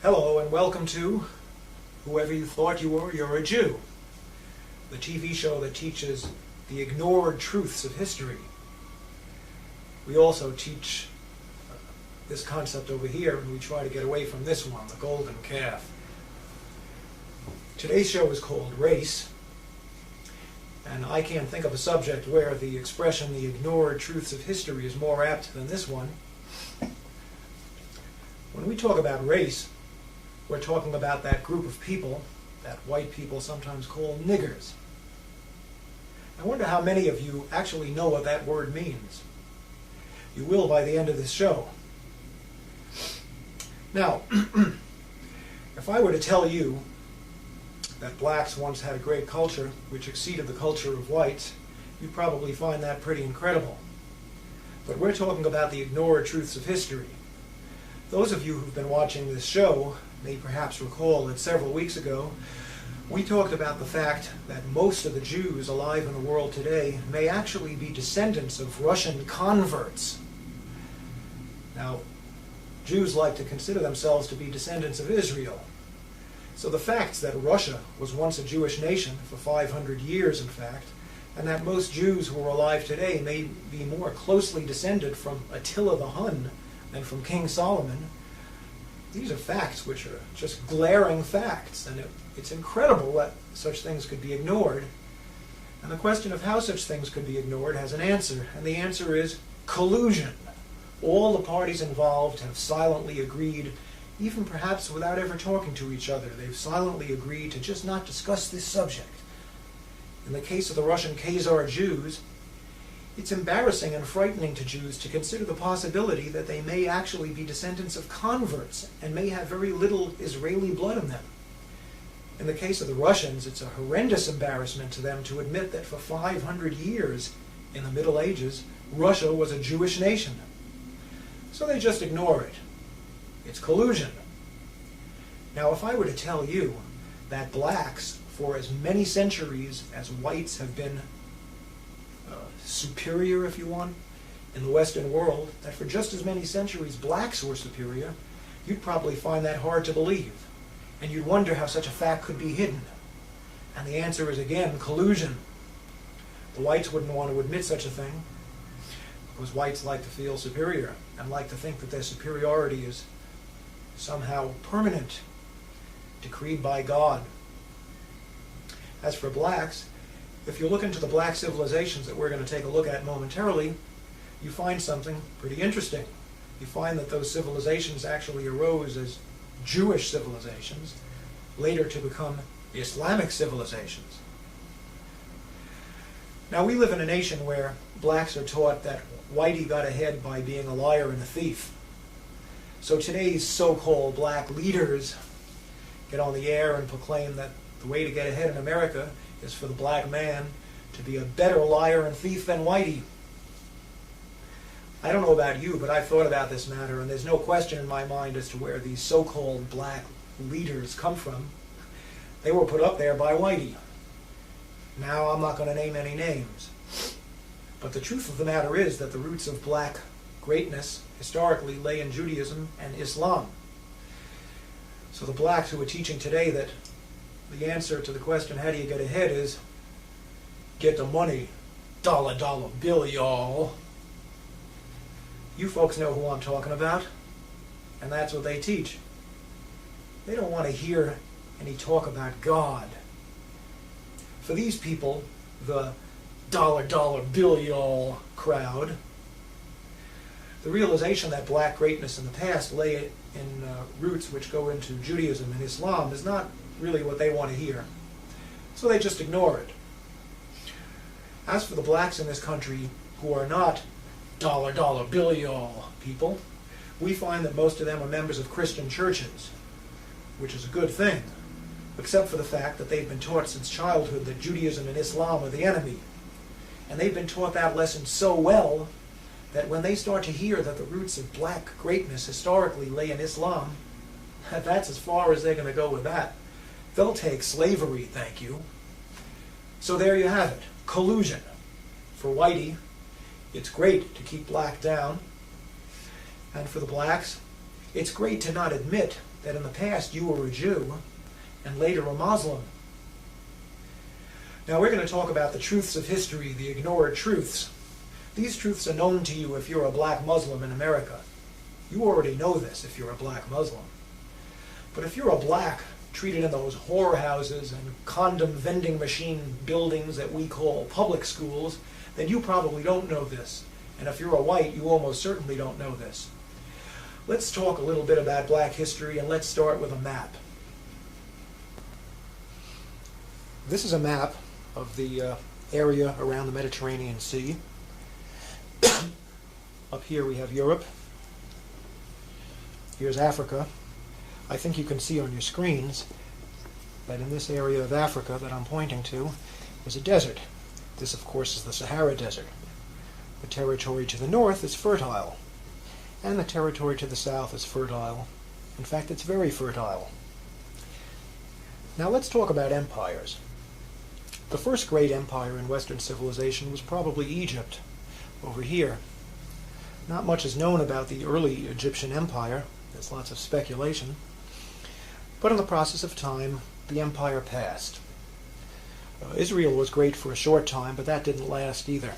Hello and welcome to Whoever You Thought You Were, You're a Jew, the TV show that teaches the ignored truths of history. We also teach this concept over here, and we try to get away from this one, the golden calf. Today's show is called Race, and I can't think of a subject where the expression the ignored truths of history is more apt than this one. When we talk about race, we're talking about that group of people that white people sometimes call niggers. I wonder how many of you actually know what that word means. You will by the end of this show. Now, if I were to tell you that blacks once had a great culture which exceeded the culture of whites, you'd probably find that pretty incredible. But we're talking about the ignored truths of history. Those of you who've been watching this show may perhaps recall that several weeks ago we talked about the fact that most of the Jews alive in the world today may actually be descendants of Russian converts. Now, Jews like to consider themselves to be descendants of Israel. So the facts that Russia was once a Jewish nation for 500 years, in fact, and that most Jews who are alive today may be more closely descended from Attila the Hun than from King Solomon, these are facts which are just glaring facts, and it's incredible that such things could be ignored. And the question of how such things could be ignored has an answer, and the answer is collusion. All the parties involved have silently agreed, even perhaps without ever talking to each other, they've silently agreed to just not discuss this subject. In the case of the Russian Khazar Jews, it's embarrassing and frightening to Jews to consider the possibility that they may actually be descendants of converts and may have very little Israeli blood in them. In the case of the Russians, it's a horrendous embarrassment to them to admit that for 500 years in the Middle Ages, Russia was a Jewish nation. So they just ignore it. It's collusion. Now, if I were to tell you that blacks, for as many centuries as whites have been superior, if you want, in the Western world, that for just as many centuries blacks were superior, you'd probably find that hard to believe. And you'd wonder how such a fact could be hidden. And the answer is, again, collusion. The whites wouldn't want to admit such a thing, because whites like to feel superior and like to think that their superiority is somehow permanent, decreed by God. As for blacks, if you look into the black civilizations that we're going to take a look at momentarily, you find something pretty interesting. You find that those civilizations actually arose as Jewish civilizations, later to become Islamic civilizations. Now, we live in a nation where blacks are taught that whitey got ahead by being a liar and a thief. So today's so-called black leaders get on the air and proclaim that the way to get ahead in America is for the black man to be a better liar and thief than whitey. I don't know about you, but I've thought about this matter, and there's no question in my mind as to where these so-called black leaders come from. They were put up there by whitey. Now, I'm not going to name any names. But the truth of the matter is that the roots of black greatness historically lay in Judaism and Islam. So the blacks who are teaching today that the answer to the question, how do you get ahead, is get the money, dollar bill, y'all. You folks know who I'm talking about, and that's what they teach. They don't want to hear any talk about God. For these people, the dollar bill, y'all crowd, the realization that black greatness in the past lay in roots which go into Judaism and Islam is not really what they want to hear. So they just ignore it. As for the blacks in this country who are not dollar bill y'all people, we find that most of them are members of Christian churches, which is a good thing, except for the fact that they've been taught since childhood that Judaism and Islam are the enemy. And they've been taught that lesson so well that when they start to hear that the roots of black greatness historically lay in Islam, that's as far as they're going to go with that. They'll take slavery, thank you. So there you have it, collusion. For whitey, it's great to keep black down. And for the blacks, It's great to not admit that in the past you were a Jew and later a Muslim. Now we're going to talk about the truths of history, the ignored truths. These truths are known to you if you're a black Muslim in America. You already know this if you're a black Muslim. But if you're a black treated in those whorehouses and condom vending machine buildings that we call public schools, then you probably don't know this. And if you're a white, you almost certainly don't know this. Let's talk a little bit about black history, and let's start with a map. This is a map of the area around the Mediterranean Sea. Up here we have Europe. Here's Africa. I think you can see on your screens that in this area of Africa that I'm pointing to is a desert. This, of course, is the Sahara Desert. The territory to the north is fertile, and the territory to the south is fertile. In fact, it's very fertile. Now let's talk about empires. The first great empire in Western civilization was probably Egypt, over here. Not much is known about the early Egyptian empire. There's lots of speculation. But in the process of time, the empire passed. Israel was great for a short time, but that didn't last either.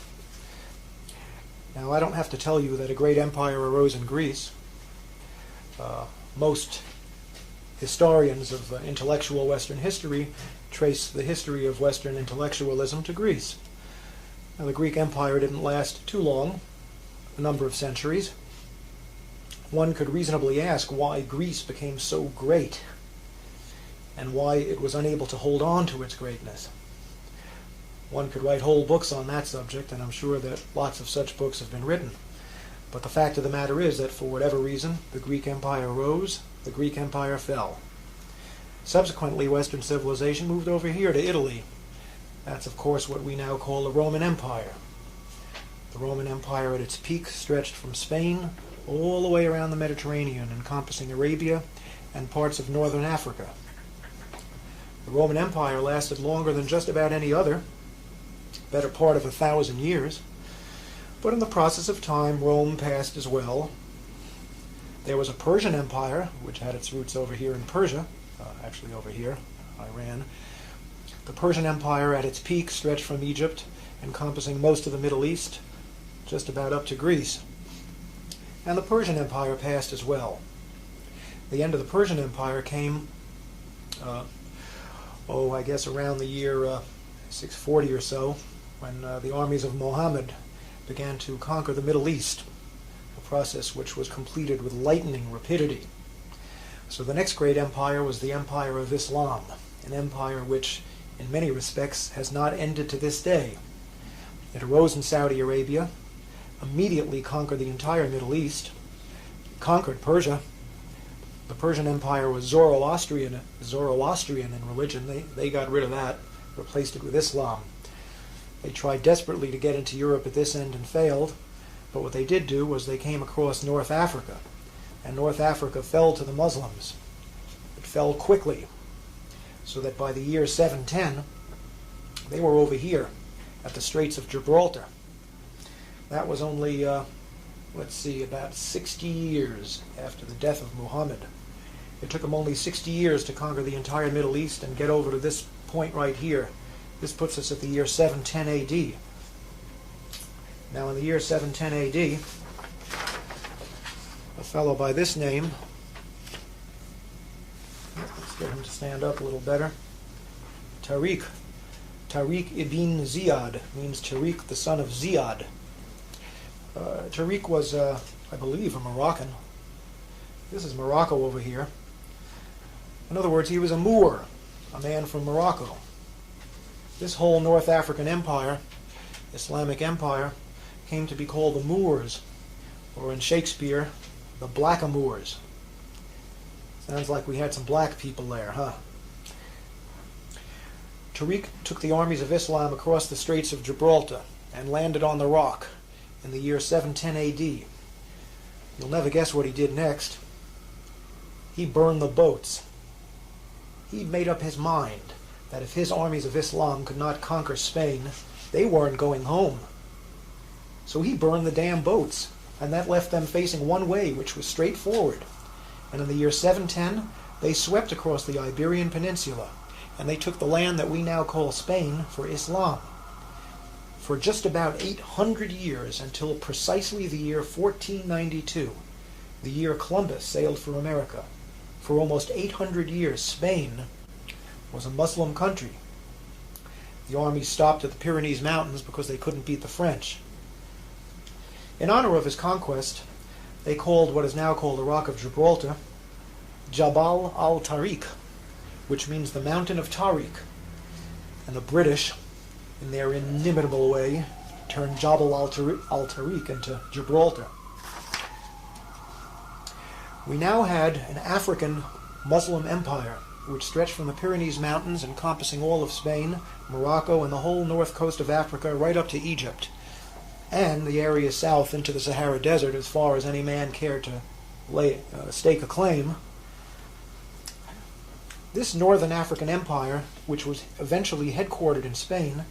Now, I don't have to tell you that a great empire arose in Greece. Most historians of intellectual Western history trace the history of Western intellectualism to Greece. Now, the Greek Empire didn't last too long, a number of centuries. One could reasonably ask why Greece became so great and why it was unable to hold on to its greatness. One could write whole books on that subject, and I'm sure that lots of such books have been written. But the fact of the matter is that for whatever reason, the Greek Empire rose, the Greek Empire fell. Subsequently, Western civilization moved over here to Italy. That's, of course, what we now call the Roman Empire. The Roman Empire at its peak stretched from Spain all the way around the Mediterranean, encompassing Arabia and parts of northern Africa. The Roman Empire lasted longer than just about any other, better part of 1,000 years. But in the process of time, Rome passed as well. There was a Persian Empire, which had its roots over here in Persia, actually over here, Iran. The Persian Empire at its peak stretched from Egypt, encompassing most of the Middle East, just about up to Greece. And the Persian Empire passed as well. The end of the Persian Empire came, I guess around the year 640 or so, when the armies of Muhammad began to conquer the Middle East, a process which was completed with lightning rapidity. So the next great empire was the Empire of Islam, an empire which, in many respects, has not ended to this day. It arose in Saudi Arabia, immediately conquered the entire Middle East, conquered Persia. The Persian Empire was Zoroastrian in religion. They got rid of that, replaced it with Islam. They tried desperately to get into Europe at this end and failed, but what they did do was they came across North Africa, and North Africa fell to the Muslims. It fell quickly, so that by the year 710, they were over here at the Straits of Gibraltar. That was only, about 60 years after the death of Muhammad. It took them only 60 years to conquer the entire Middle East and get over to this point right here. This puts us at the year 710 AD. Now in the year 710 AD, a fellow by this name, let's get him to stand up a little better, Tariq ibn Ziyad, means Tariq the son of Ziyad. Tariq was, I believe, a Moroccan. This is Morocco over here. In other words, he was a Moor, a man from Morocco. This whole North African empire, Islamic empire, came to be called the Moors, or in Shakespeare, the Blackamoors. Sounds like we had some black people there, huh? Tariq took the armies of Islam across the Straits of Gibraltar and landed on the Rock in the year 710 AD. You'll never guess what he did next. He burned the boats. He'd made up his mind that if his armies of Islam could not conquer Spain, they weren't going home. So he burned the damn boats, and that left them facing one way, which was straight forward. And in the year 710, they swept across the Iberian Peninsula, and they took the land that we now call Spain for Islam. For just about 800 years, until precisely the year 1492, the year Columbus sailed for America. For almost 800 years, Spain was a Muslim country. The army stopped at the Pyrenees Mountains because they couldn't beat the French. In honor of his conquest, they called what is now called the Rock of Gibraltar Jabal al-Tariq, which means the Mountain of Tariq. And the British, in their inimitable way, turned Jabal al-Tariq into Gibraltar. We now had an African Muslim empire which stretched from the Pyrenees Mountains, encompassing all of Spain, Morocco, and the whole north coast of Africa right up to Egypt, and the area south into the Sahara Desert as far as any man cared to stake a claim. This northern African empire, which was eventually headquartered in Spain,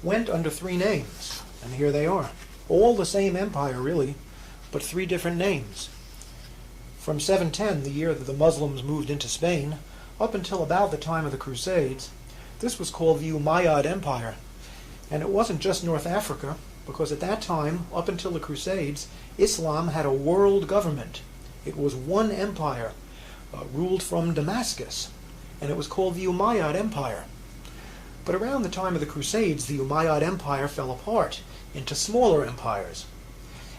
went under three names, and here they are. All the same empire, really, but three different names. From 710, the year that the Muslims moved into Spain, up until about the time of the Crusades, this was called the Umayyad Empire. And it wasn't just North Africa, because at that time, up until the Crusades, Islam had a world government. It was one empire, ruled from Damascus, and it was called the Umayyad Empire. But around the time of the Crusades, the Umayyad Empire fell apart into smaller empires.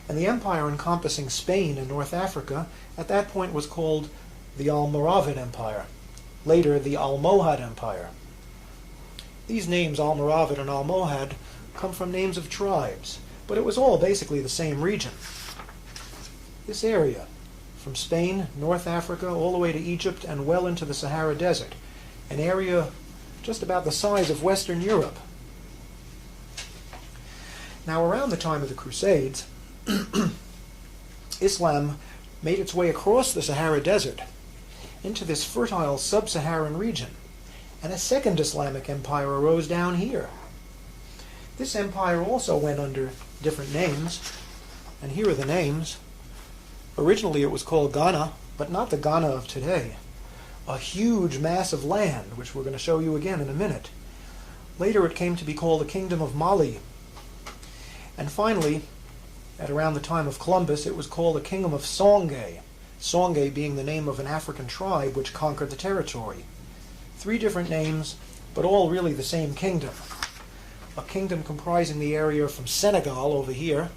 And the empire encompassing Spain and North Africa at that point was called the Almoravid Empire, later the Almohad Empire. These names, Almoravid and Almohad, come from names of tribes, but it was all basically the same region. This area, from Spain, North Africa, all the way to Egypt, and well into the Sahara Desert, an area just about the size of Western Europe. Now, around the time of the Crusades, Islam made its way across the Sahara Desert into this fertile sub-Saharan region, and a second Islamic empire arose down here. This empire also went under different names, and here are the names. Originally it was called Ghana, but not the Ghana of today. A huge mass of land, which we're going to show you again in a minute. Later it came to be called the Kingdom of Mali. And finally, at around the time of Columbus, it was called the Kingdom of Songhai, Songhai being the name of an African tribe which conquered the territory. Three different names, but all really the same kingdom. A kingdom comprising the area from Senegal over here,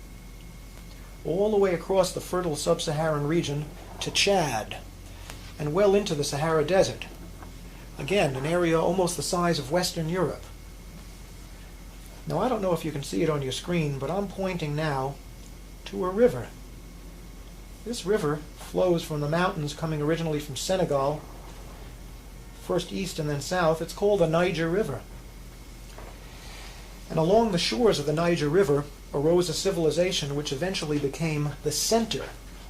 all the way across the fertile sub-Saharan region to Chad, and well into the Sahara Desert. Again, an area almost the size of Western Europe. Now, I don't know if you can see it on your screen, but I'm pointing now to a river. This river flows from the mountains coming originally from Senegal, first east and then south. It's called the Niger River. And along the shores of the Niger River arose a civilization which eventually became the center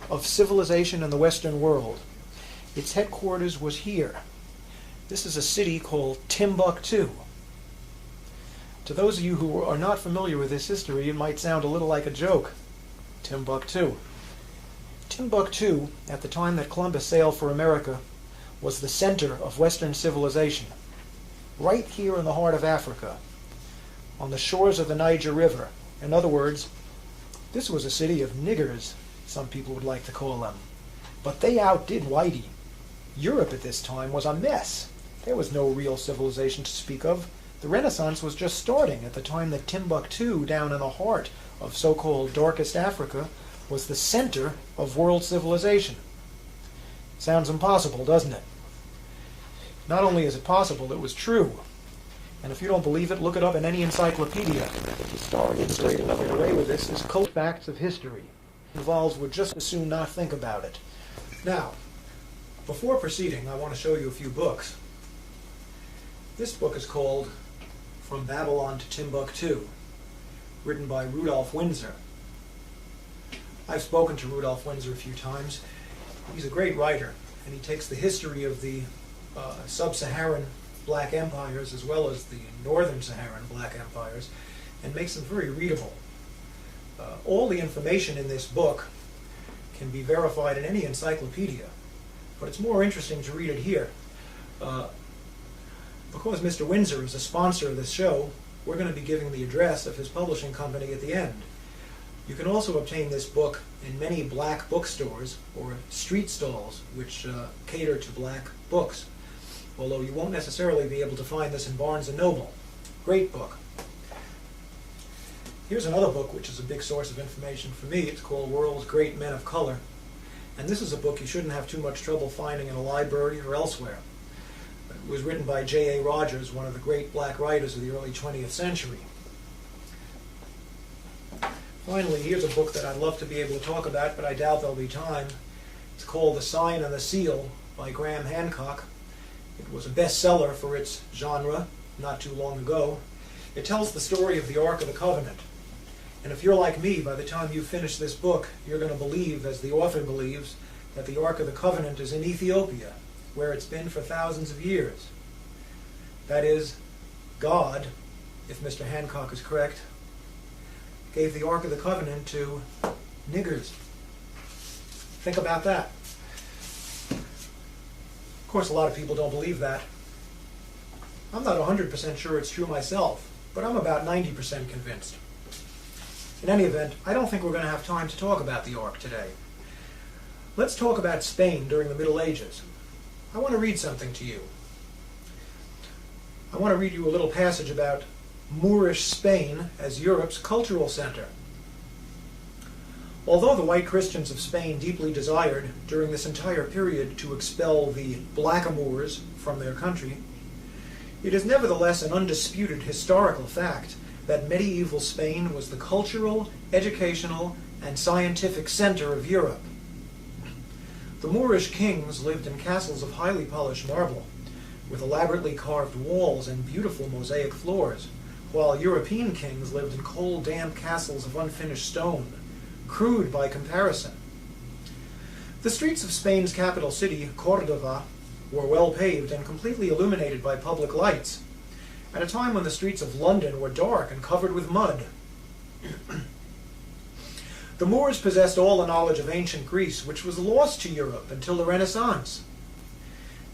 of civilization in the Western world. Its headquarters was here. This is a city called Timbuktu. To those of you who are not familiar with this history, it might sound a little like a joke. Timbuktu. Timbuktu, at the time that Columbus sailed for America, was the center of Western civilization. Right here in the heart of Africa, on the shores of the Niger River. In other words, this was a city of niggers, some people would like to call them. But they outdid Whitey. Europe at this time was a mess. There was no real civilization to speak of. The Renaissance was just starting at the time that Timbuktu, down in the heart of so-called darkest Africa, was the center of world civilization. Sounds impossible, doesn't it? Not only is it possible, it was true. And if you don't believe it, look it up in any encyclopedia. Illustrate another way with this is cult facts of history. Involves would just as soon not think about it. Now, before proceeding, I want to show you a few books. This book is called From Babylon to Timbuktu, written by Rudolph Windsor. I've spoken to Rudolph Windsor a few times. He's a great writer, and he takes the history of the sub-Saharan black empires as well as the northern Saharan black empires and makes them very readable. All the information in this book can be verified in any encyclopedia, but it's more interesting to read it here. Because Mr. Windsor is a sponsor of this show, we're going to be giving the address of his publishing company at the end. You can also obtain this book in many black bookstores or street stalls which cater to black books, although you won't necessarily be able to find this in Barnes & Noble. Great book. Here's another book which is a big source of information for me. It's called World's Great Men of Color. And this is a book you shouldn't have too much trouble finding in a library or elsewhere. It was written by J.A. Rogers, one of the great black writers of the early 20th century. Finally, here's a book that I'd love to be able to talk about, but I doubt there'll be time. It's called The Sign and the Seal by Graham Hancock. It was a bestseller for its genre not too long ago. It tells the story of the Ark of the Covenant. And if you're like me, by the time you finish this book, you're going to believe, as the author believes, that the Ark of the Covenant is in Ethiopia, where it's been for thousands of years. That is, God, if Mr. Hancock is correct, gave the Ark of the Covenant to niggers. Think about that. Of course, a lot of people don't believe that. I'm not 100% sure it's true myself, but I'm about 90% convinced. In any event, I don't think we're going to have time to talk about the Ark today. Let's talk about Spain during the Middle Ages. I want to read something to you. I want to read you a little passage about Moorish Spain as Europe's cultural center. Although the white Christians of Spain deeply desired, during this entire period, to expel the blackamoors from their country, it is nevertheless an undisputed historical fact that medieval Spain was the cultural, educational, and scientific center of Europe. The Moorish kings lived in castles of highly polished marble, with elaborately carved walls and beautiful mosaic floors, while European kings lived in cold, damp castles of unfinished stone, crude by comparison. The streets of Spain's capital city, Córdoba, were well paved and completely illuminated by public lights, at a time when the streets of London were dark and covered with mud. The Moors possessed all the knowledge of ancient Greece, which was lost to Europe until the Renaissance.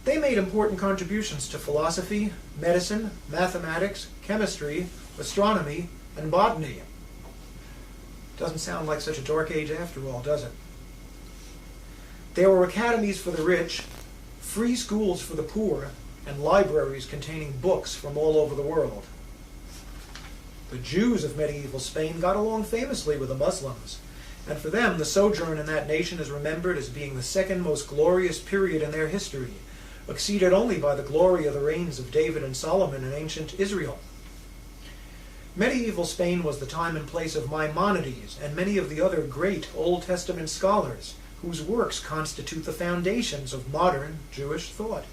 They made important contributions to philosophy, medicine, mathematics, chemistry, astronomy, and botany. Doesn't sound like such a dark age after all, does it? There were academies for the rich, free schools for the poor, and libraries containing books from all over the world. The Jews of medieval Spain got along famously with the Muslims, and for them the sojourn in that nation is remembered as being the second most glorious period in their history, exceeded only by the glory of the reigns of David and Solomon in ancient Israel. Medieval Spain was the time and place of Maimonides and many of the other great Old Testament scholars, whose works constitute the foundations of modern Jewish thought.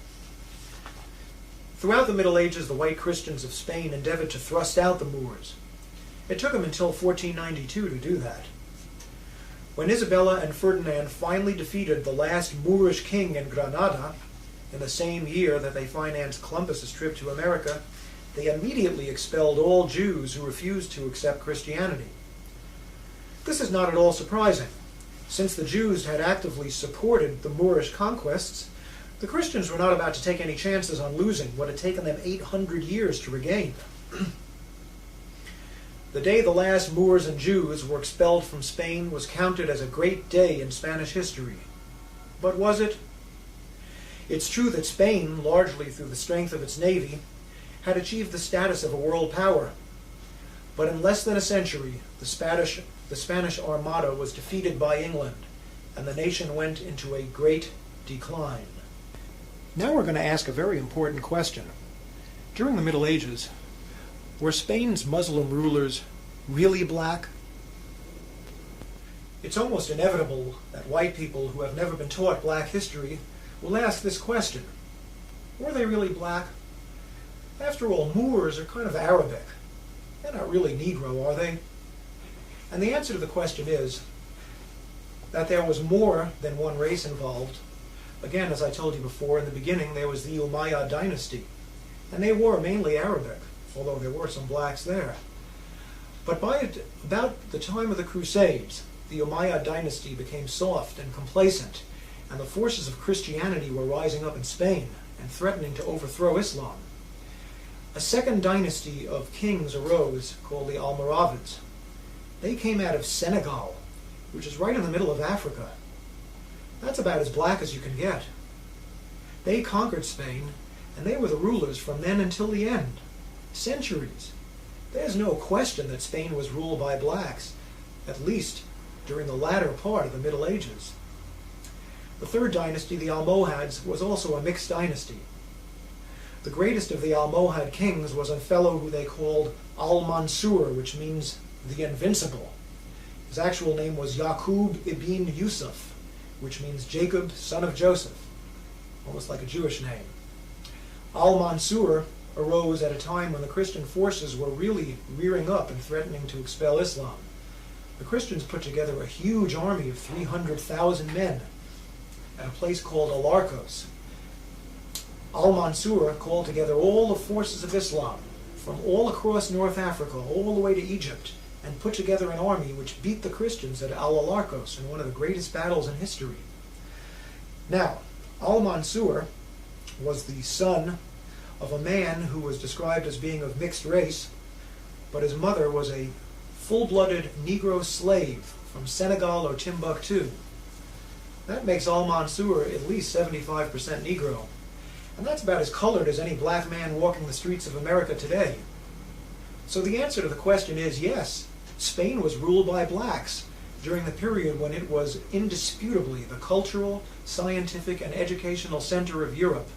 Throughout the Middle Ages, the white Christians of Spain endeavored to thrust out the Moors. It took them until 1492 to do that. When Isabella and Ferdinand finally defeated the last Moorish king in Granada, in the same year that they financed Columbus's trip to America, they immediately expelled all Jews who refused to accept Christianity. This is not at all surprising. Since the Jews had actively supported the Moorish conquests, the Christians were not about to take any chances on losing what had taken them 800 years to regain. The day the last Moors and Jews were expelled from Spain was counted as a great day in Spanish history. But was it? It's true that Spain, largely through the strength of its navy, had achieved the status of a world power. But in less than a century, the Spanish Armada was defeated by England, and the nation went into a great decline. Now we're going to ask a very important question. During the Middle Ages, were Spain's Muslim rulers really black? It's almost inevitable that white people who have never been taught black history will ask this question. Were they really black? After all, Moors are kind of Arabic. They're not really Negro, are they? And the answer to the question is that there was more than one race involved. Again, as I told you before, in the beginning there was the Umayyad dynasty, and they were mainly Arabic, although there were some blacks there. But by about the time of the Crusades, the Umayyad dynasty became soft and complacent, and the forces of Christianity were rising up in Spain and threatening to overthrow Islam. A second dynasty of kings arose called the Almoravids. They came out of Senegal, which is right in the middle of Africa. That's about as black as you can get. They conquered Spain, and they were the rulers from then until the end. Centuries. There's no question that Spain was ruled by blacks, at least during the latter part of the Middle Ages. The third dynasty, the Almohads, was also a mixed dynasty. The greatest of the Almohad kings was a fellow who they called Al-Mansur, which means the Invincible. His actual name was Yaqub ibn Yusuf, which means Jacob, son of Joseph, almost like a Jewish name. Al-Mansur arose at a time when the Christian forces were really rearing up and threatening to expel Islam. The Christians put together a huge army of 300,000 men at a place called Alarcos. Al-Mansur called together all the forces of Islam from all across North Africa, all the way to Egypt, and put together an army which beat the Christians at Al-Alarcos in one of the greatest battles in history. Now, Al-Mansur was the son of a man who was described as being of mixed race, but his mother was a full-blooded Negro slave from Senegal or Timbuktu. That makes Al-Mansur at least 75% Negro, and that's about as colored as any black man walking the streets of America today. So the answer to the question is yes, Spain was ruled by blacks during the period when it was indisputably the cultural, scientific, and educational center of Europe,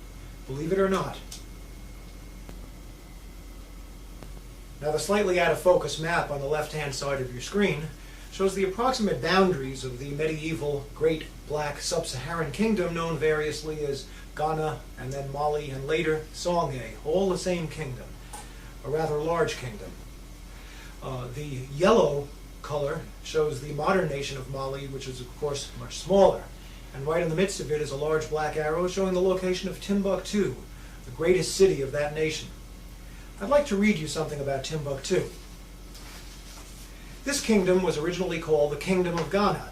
believe it or not. Now the slightly out of focus map on the left-hand side of your screen shows the approximate boundaries of the medieval Great Black Sub-Saharan Kingdom, known variously as Ghana and then Mali and later Songhai, all the same kingdom, a rather large kingdom. The yellow color shows the modern nation of Mali, which is of course much smaller, and right in the midst of it is a large black arrow showing the location of Timbuktu, the greatest city of that nation. I'd like to read you something about Timbuktu. This kingdom was originally called the Kingdom of Ghana.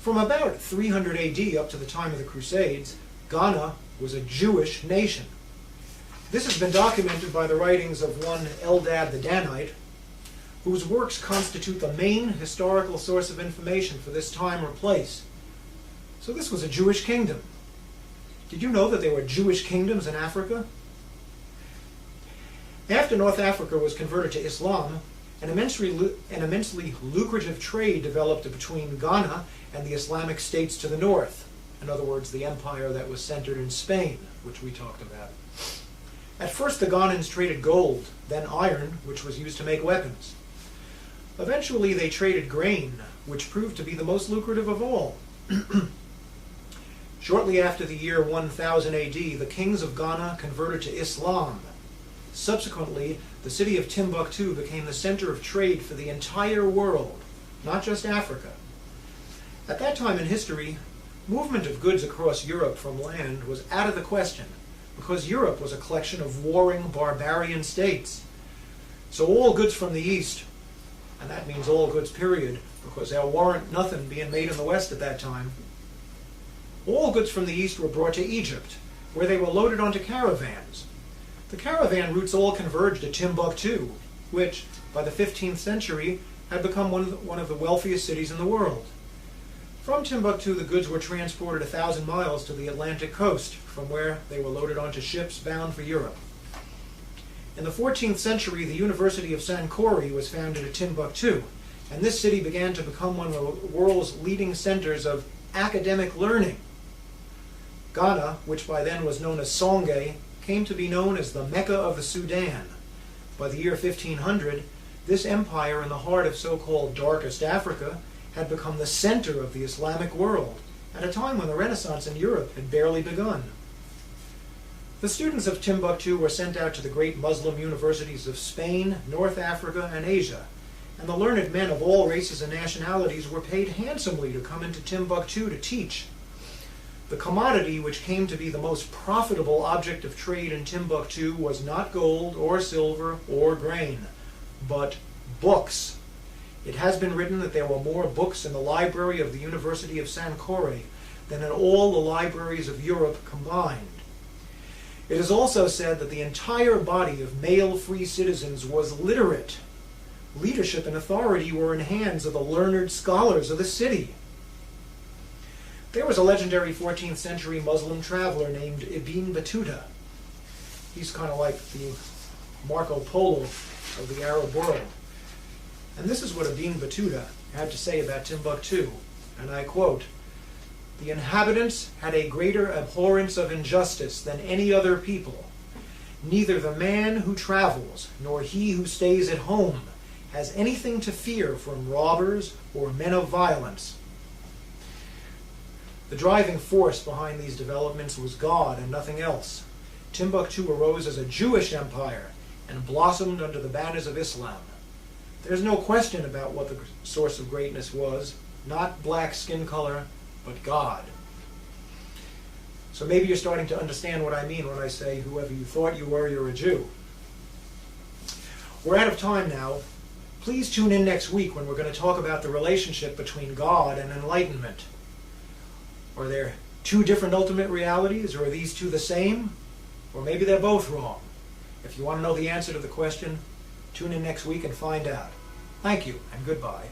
From about 300 AD up to the time of the Crusades, Ghana was a Jewish nation. This has been documented by the writings of one Eldad the Danite, whose works constitute the main historical source of information for this time or place. So this was a Jewish kingdom. Did you know that there were Jewish kingdoms in Africa? After North Africa was converted to Islam, an immensely lucrative trade developed between Ghana and the Islamic states to the north. In other words, the empire that was centered in Spain, which we talked about. At first the Ghanans traded gold, then iron, which was used to make weapons. Eventually they traded grain, which proved to be the most lucrative of all. Shortly after the year 1000 AD, the kings of Ghana converted to Islam. Subsequently, the city of Timbuktu became the center of trade for the entire world, not just Africa. At that time in history, movement of goods across Europe from land was out of the question, because Europe was a collection of warring barbarian states. So all goods from the east, and that means all goods period, because there weren't nothing being made in the west at that time, all goods from the east were brought to Egypt, where they were loaded onto caravans. The caravan routes all converged at Timbuktu, which, by the 15th century, had become one of the wealthiest cities in the world. From Timbuktu, the goods were transported 1,000 miles to the Atlantic coast, from where they were loaded onto ships bound for Europe. In the 14th century, the University of Sankore was founded at Timbuktu, and this city began to become one of the world's leading centers of academic learning. Ghana, which by then was known as Songhai, came to be known as the Mecca of the Sudan. By the year 1500, this empire in the heart of so-called darkest Africa had become the center of the Islamic world, at a time when the Renaissance in Europe had barely begun. The students of Timbuktu were sent out to the great Muslim universities of Spain, North Africa, and Asia, and the learned men of all races and nationalities were paid handsomely to come into Timbuktu to teach. The commodity which came to be the most profitable object of trade in Timbuktu was not gold or silver or grain, but books. It has been written that there were more books in the library of the University of Sankore than in all the libraries of Europe combined. It is also said that the entire body of male free citizens was literate. Leadership and authority were in hands of the learned scholars of the city. There was a legendary 14th century Muslim traveler named Ibn Battuta. He's kind of like the Marco Polo of the Arab world. And this is what Ibn Battuta had to say about Timbuktu, and I quote, "The inhabitants had a greater abhorrence of injustice than any other people. Neither the man who travels nor he who stays at home has anything to fear from robbers or men of violence." The driving force behind these developments was God and nothing else. Timbuktu arose as a Jewish empire and blossomed under the banners of Islam. There's no question about what the source of greatness was, not black skin color, but God. So maybe you're starting to understand what I mean when I say, whoever you thought you were, you're a Jew. We're out of time now. Please tune in next week when we're going to talk about the relationship between God and enlightenment. Are there two different ultimate realities, or are these two the same? Or maybe they're both wrong. If you want to know the answer to the question, tune in next week and find out. Thank you, and goodbye.